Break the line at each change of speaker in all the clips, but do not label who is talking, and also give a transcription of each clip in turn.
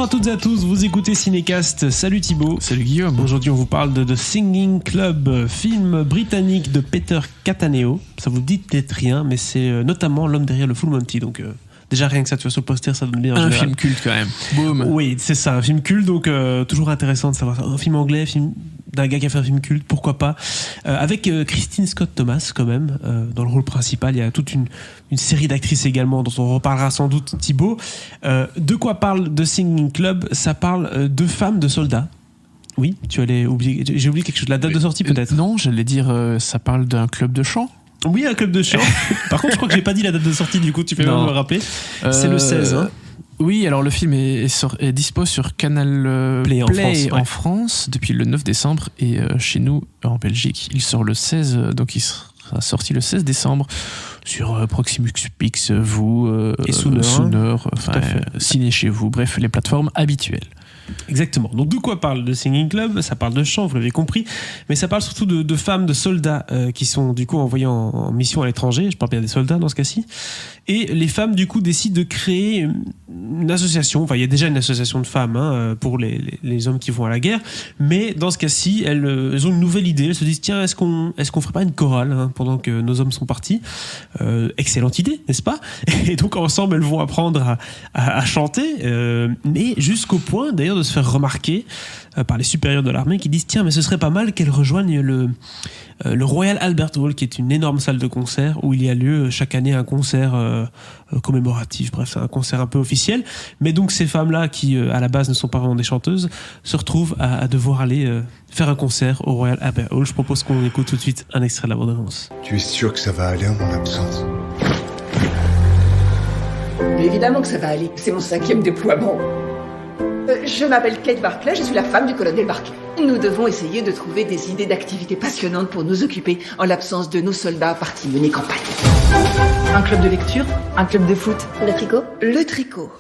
à toutes et à tous, vous écoutez Cinécast. Salut Thibaut.
Salut Guillaume.
Aujourd'hui on vous parle de The Singing Club, film britannique de Peter Cattaneo. Ça vous dit peut-être rien, mais c'est notamment l'homme derrière le Full Monty, donc déjà rien que ça, tu vois, sur le poster, ça donne bien.
Un film culte quand même. Boum.
Oui, c'est ça, un film culte, donc toujours intéressant de savoir ça. Un film anglais, film d'un gars qui a fait un film culte, pourquoi pas. Avec Christine Scott Thomas quand même, dans le rôle principal. Il y a toute une série d'actrices également, dont on reparlera sans doute Thibaut. De quoi parle The Singing Club? Ça parle de femmes de soldats. Oui, tu allais oublier, j'ai oublié quelque chose, la date de sortie peut-être.
Non, j'allais dire, ça parle d'un club de chant.
Oui, un club de chant. Par contre, je crois que j'ai pas dit la date de sortie, du coup, tu fais bien me rappeler. C'est le 16, hein.
Oui, alors le film est dispo sur Canal Play en France depuis le 9 décembre et chez nous en Belgique, il sort le 16, donc il sera sorti le 16 décembre sur Proximus Pix, vous,
et Sooner,
enfin Ciné chez vous, bref, les plateformes habituelles.
Exactement. Donc de quoi parle The Singing Club? Ça parle de chant, vous l'avez compris, mais ça parle surtout de femmes, de soldats qui sont du coup envoyés en mission à l'étranger. Je parle bien des soldats dans ce cas-ci. Et les femmes du coup décident de créer une association. Enfin, il y a déjà une association de femmes pour les hommes qui vont à la guerre, mais dans ce cas-ci, elles ont une nouvelle idée. Elles se disent tiens, est-ce qu'on ferait pas une chorale pendant que nos hommes sont partis? Excellente idée, n'est-ce pas? Et donc ensemble, elles vont apprendre à chanter, mais jusqu'au point d'ailleurs de se faire remarquer par les supérieurs de l'armée qui disent tiens, mais ce serait pas mal qu'elles rejoignent le Royal Albert Hall, qui est une énorme salle de concert où il y a lieu chaque année un concert commémoratif. Bref, c'est un concert un peu officiel. Mais donc ces femmes-là, qui à la base ne sont pas vraiment des chanteuses, se retrouvent à devoir aller faire un concert au Royal Albert Hall. Je propose qu'on écoute tout de suite un extrait de la bande-annonce.
Tu es sûr que ça va aller en mon absence?
Évidemment que ça va aller, c'est mon 5e déploiement. Je m'appelle Kate Barclay, je suis la femme du colonel Barclay. Nous devons essayer de trouver des idées d'activités passionnantes pour nous occuper en l'absence de nos soldats partis mener campagne. Un club de lecture, un club de foot.
Le tricot?
Le tricot.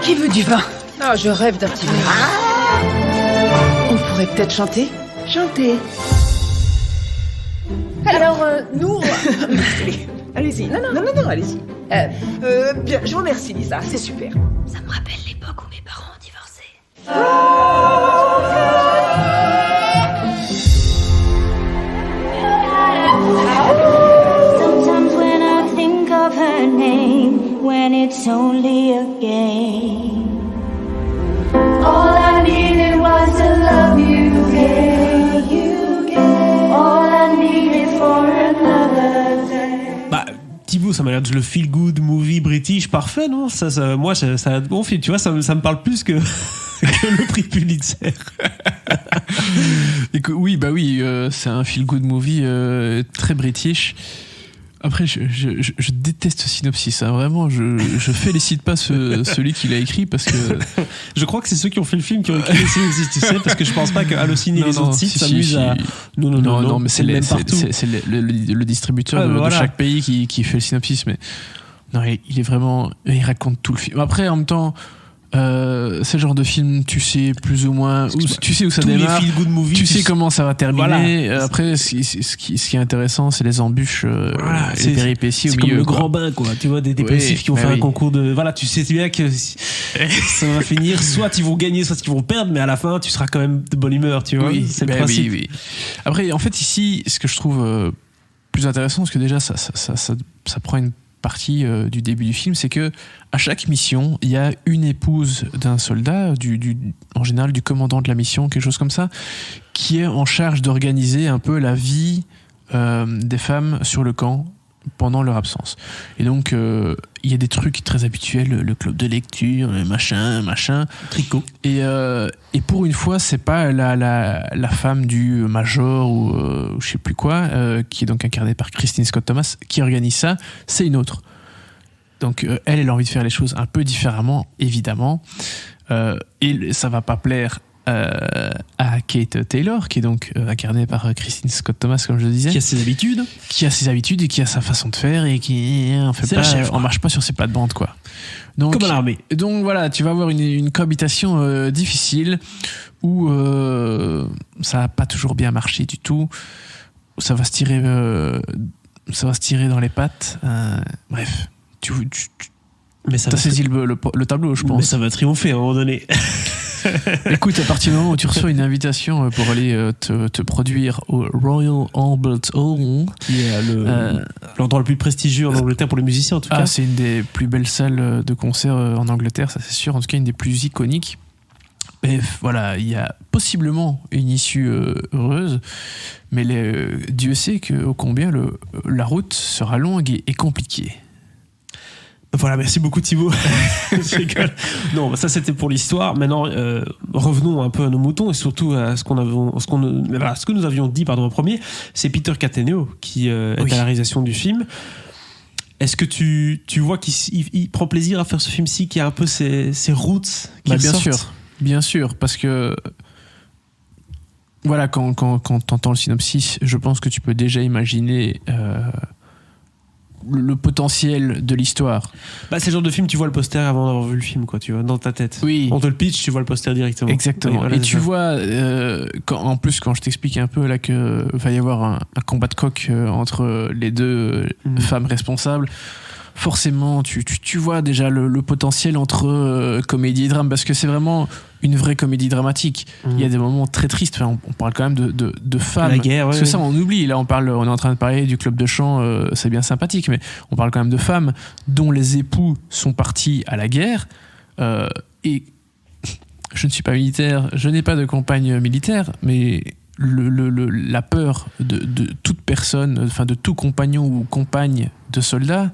Qui veut du vin?
Ah, je rêve d'un petit verre.
On pourrait peut-être chanter? Chanter.
Alors, nous...
Allez-y. Non, allez-y. Bien, je vous remercie, Lisa, c'est super.
Ça me rappelle l'époque où mes parents ont divorcé.
Sometimes when I think of her name, when it's only a game, all I needed was to love you, girl. All I needed for another day.
Bah, Thibaut, ça m'a l'air de le feel good movie british parfait, non? Moi, ça a un bon film, tu vois, ça me parle plus que le prix Pulitzer.
Oui, c'est un feel good movie très british. Après, je déteste ce synopsis, hein. Vraiment, je félicite pas celui qui l'a écrit parce que...
Je crois que c'est ceux qui ont fait le film qui ont écrit le synopsis, tu sais, parce que je pense pas que Allociné et les autres sites s'amusent à... Non,
mais c'est le distributeur de chaque pays qui fait le synopsis, mais non, il est vraiment... Il raconte tout le film. Après, en même temps... c'est le genre de film, tu sais plus ou moins tu sais où ça démarre, tu sais comment ça va terminer. Voilà. Après, ce qui est intéressant, c'est les embûches, les péripéties au milieu.
C'est comme le grand bain, quoi. Tu vois, des dépressifs qui vont faire un concours de. Voilà, tu sais bien que ça va finir, soit ils vont gagner, soit ils vont perdre, mais à la fin, tu seras quand même de bonne humeur, tu vois. C'est le principe. Oui.
Après, en fait, ici, ce que je trouve plus intéressant, parce que déjà, ça prend une partie du début du film, c'est que à chaque mission, il y a une épouse d'un soldat, en général du commandant de la mission, quelque chose comme ça, qui est en charge d'organiser un peu la vie des femmes sur le camp pendant leur absence. Et donc, il y a des trucs très habituels, le club de lecture, le machin,
tricot.
Et pour une fois, c'est pas la femme du major ou je sais plus quoi, qui est donc incarnée par Christine Scott Thomas, qui organise ça, c'est une autre. Donc, elle a envie de faire les choses un peu différemment, évidemment. Et ça va pas plaire à Kate Taylor, qui est donc incarnée par Christine Scott Thomas, comme je le disais.
Qui a ses habitudes
et qui a sa façon de faire et qui on marche pas sur ses plates-bandes, quoi. Donc,
comme à l'armée.
Donc voilà, tu vas avoir une cohabitation difficile où ça va pas toujours bien marcher du tout. Ça va se tirer dans les pattes. Bref,
Mais ça
T'as
va
saisi le tableau, je
Mais
pense.
ça va triompher à un moment donné.
Écoute, à partir du moment où tu reçois une invitation pour aller te produire au Royal Albert Hall,
Qui est l'endroit le plus prestigieux en Angleterre pour les musiciens, en tout cas.
c'est une des plus belles salles de concert en Angleterre, ça c'est sûr, en tout cas une des plus iconiques. Et voilà, il y a possiblement une issue heureuse, mais Dieu sait ô combien la route sera longue et compliquée.
Voilà, merci beaucoup Thibaut. Je rigole. Non, ça c'était pour l'histoire. Maintenant, revenons un peu à nos moutons et surtout à ce que nous avions dit en premier. C'est Peter Cattaneo qui est à la réalisation du film. Est-ce que tu vois qu'il prend plaisir à faire ce film-ci, qui a un peu ses roots qui ressortent ?
Bien sûr, parce que voilà, quand t'entends le synopsis, je pense que tu peux déjà imaginer le potentiel de l'histoire.
C'est le genre de film, tu vois le poster avant d'avoir vu le film, quoi, tu vois, dans ta tête.
Oui.
On te le pitch, tu vois le poster directement.
Exactement.
Oui, voilà,
et
c'est
tu
ça.
vois, en plus, quand je t'explique un peu là que va y avoir un combat de coq entre les deux femmes responsables, forcément, tu vois déjà le potentiel entre comédie et drame, parce que c'est vraiment une vraie comédie dramatique. Il y a des moments très tristes. Enfin, on parle quand même de femmes.
La guerre,
parce que ça, on oublie. Là, on est en train de parler du club de chant, c'est bien sympathique, mais on parle quand même de femmes dont les époux sont partis à la guerre. Et je ne suis pas militaire, je n'ai pas de compagne militaire, mais la peur de toute personne, enfin de tout compagnon ou compagne de soldat,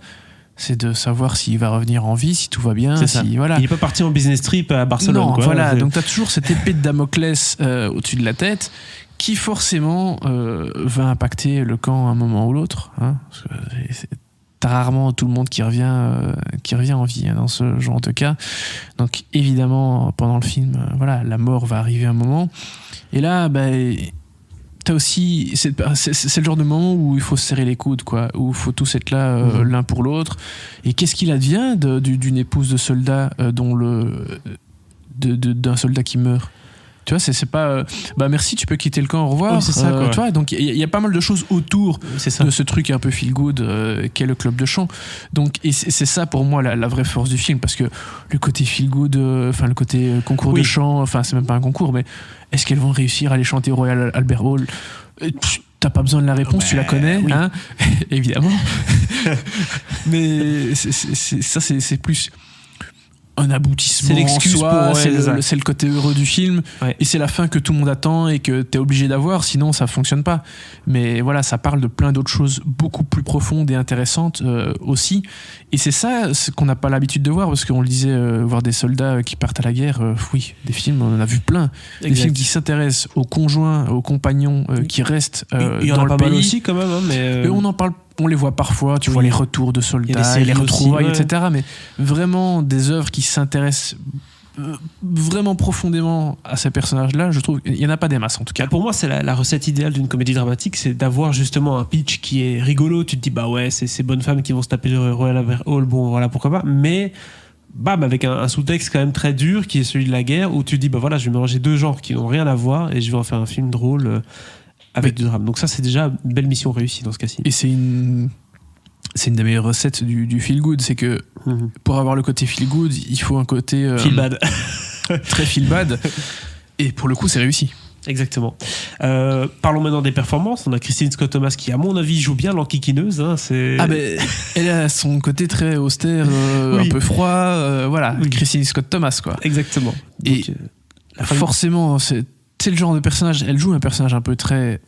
c'est de savoir s'il va revenir en vie, si tout va bien.
C'est ça.
Voilà.
Il n'est pas parti en business trip à Barcelone.
Non,
quoi.
voilà. Donc tu as toujours cette épée de Damoclès au-dessus de la tête qui forcément va impacter le camp à un moment ou l'autre. Hein, parce que t'as rarement tout le monde qui revient en vie dans ce genre de cas. Donc évidemment, pendant le film, voilà, la mort va arriver à un moment. Et là, t'as aussi c'est le genre de moment où il faut se serrer les coudes, quoi, où il faut tous être là l'un pour l'autre. Et qu'est-ce qu'il advient d'une épouse de soldat d'un soldat qui meurt? Tu vois, c'est pas merci, tu peux quitter le camp, au revoir.
Oui, c'est ça, quoi.
Tu vois, donc il y a pas mal de choses autour de ce truc un peu feel good qu'est le club de chant. Donc et c'est ça pour moi la vraie force du film, parce que le côté feel good, enfin le côté concours de chant, enfin c'est même pas un concours, mais est-ce qu'elles vont réussir à aller chanter au Royal Albert Hall? T'as pas besoin de la réponse, tu la connais, hein, évidemment. Mais c'est plus un aboutissement.
C'est l'excuse
en soi,
pour
c'est le côté heureux du film, et c'est la fin que tout le monde attend et que t'es obligé d'avoir, sinon ça fonctionne pas. Mais voilà, ça parle de plein d'autres choses beaucoup plus profondes et intéressantes aussi, et c'est ça ce qu'on n'a pas l'habitude de voir, parce qu'on le disait, voir des soldats qui partent à la guerre, oui, des films, on en a vu plein. Des films qui s'intéressent aux conjoints, aux compagnons qui restent
il y en
dans
a
le
pas
pays
mal aussi quand même, hein, mais
et on en parle. On les voit parfois, tu vois les retours de soldats, les retrouvailles,
aussi,
etc. Mais vraiment des œuvres qui s'intéressent vraiment profondément à ces personnages-là, je trouve, il n'y en a pas des masses en tout cas.
Pour moi, c'est la recette idéale d'une comédie dramatique, c'est d'avoir justement un pitch qui est rigolo. Tu te dis, c'est ces bonnes femmes qui vont se taper le Royal Albert Hall, bon voilà, pourquoi pas, mais avec un sous-texte quand même très dur qui est celui de la guerre, où tu te dis, je vais mélanger deux genres qui n'ont rien à voir et je vais en faire un film drôle avec du drame. Donc ça, c'est déjà une belle mission réussie dans ce cas-ci.
Et c'est une des meilleures recettes du feel good, c'est que pour avoir le côté feel good, il faut un côté
feel bad.
très feel bad, et pour le coup c'est réussi.
Exactement. Parlons maintenant des performances. On a Christine Scott Thomas qui, à mon avis, joue bien l'enquiquineuse. Hein,
elle a son côté très austère, un peu froid. Voilà, Christine Scott Thomas, quoi.
Exactement.
Et donc, forcément, c'est le genre de personnage. Elle joue un personnage un peu très,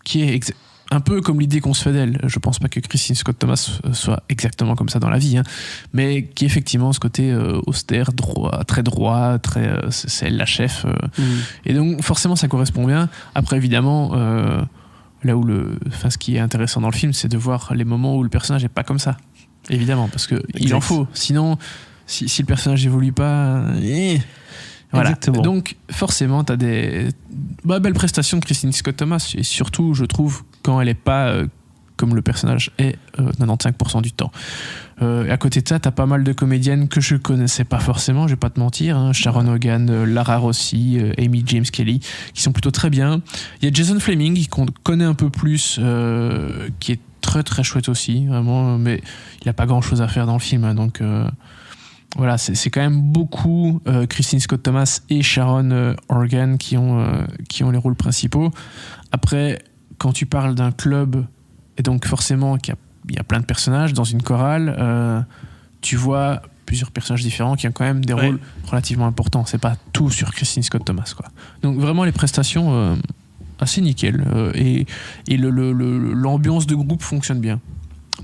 qui est un peu comme l'idée qu'on se fait d'elle. Je pense pas que Christine Scott Thomas soit exactement comme ça dans la vie, hein, mais qui est effectivement ce côté austère, très droit, c'est elle la chef. Et donc forcément ça correspond bien. Après évidemment, là où ce qui est intéressant dans le film, c'est de voir les moments où le personnage est pas comme ça. Évidemment, parce que il en faut. Sinon, si le personnage évolue pas. Voilà.
Exactement.
Donc forcément t'as des belles prestations de Christine Scott Thomas, et surtout je trouve quand elle est pas comme le personnage est 95% du temps. Et à côté de ça, t'as pas mal de comédiennes que je connaissais pas forcément, je vais pas te mentir, hein. Sharon Hogan, Lara Rossi, Amy James Kelly, qui sont plutôt très bien. Il y a Jason Flemyng qu'on connaît un peu plus, qui est très très chouette aussi, vraiment, mais il n'a pas grand chose à faire dans le film, hein, donc voilà, c'est quand même beaucoup Christine Scott Thomas et Sharon Horgan qui ont les rôles principaux. Après, quand tu parles d'un club, et donc forcément qu'il y a plein de personnages dans une chorale, tu vois plusieurs personnages différents qui ont quand même des rôles relativement importants. C'est pas tout sur Christine Scott Thomas, quoi. Donc vraiment les prestations assez nickel, et l'ambiance de groupe fonctionne bien.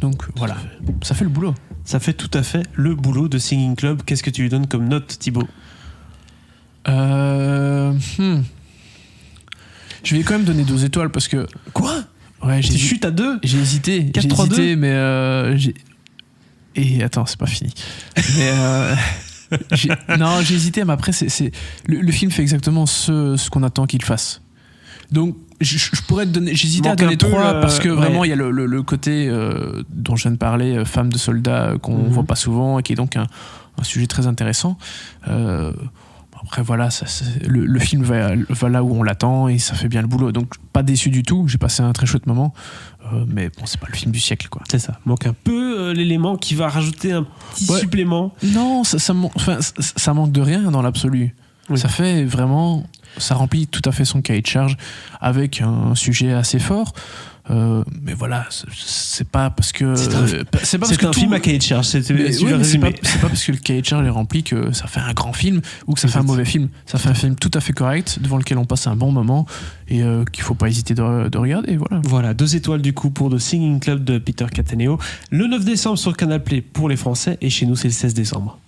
Donc voilà, ça fait le boulot.
Ça fait tout à fait le boulot de Singing Club. Qu'est-ce que tu lui donnes comme note, Thibaut ?
Je vais quand même donner 2 étoiles parce que...
Quoi ?
Ouais,
Tu chutes à 2 ?
J'ai hésité.
4-3-2
mais et attends, c'est pas fini. Mais j'ai hésité, mais après le film fait exactement ce qu'on attend qu'il fasse. Donc je pourrais te donner, j'hésitais à donner 3 parce que vraiment il y a le côté dont je viens de parler, femme de soldat qu'on voit pas souvent et qui est donc un sujet très intéressant. Après voilà, le film va là où on l'attend et ça fait bien le boulot. Donc pas déçu du tout, j'ai passé un très chouette moment. Mais bon, c'est pas le film du siècle, quoi.
C'est ça. Manque un peu l'élément qui va rajouter un petit supplément.
Non, ça manque de rien dans l'absolu. Oui. Ça fait vraiment, ça remplit tout à fait son cahier de charge avec un sujet assez fort. Mais voilà, c'est pas parce que
c'est un film à cahier de charge. C'est
pas parce que le cahier de charge est rempli que ça fait un grand film ou que ça fait un mauvais film. Ça fait un film tout à fait correct devant lequel on passe un bon moment et qu'il faut pas hésiter de regarder.
Voilà, 2 étoiles du coup pour The Singing Club de Peter Cattaneo. Le 9 décembre sur Canal Play pour les Français et chez nous c'est le 16 décembre.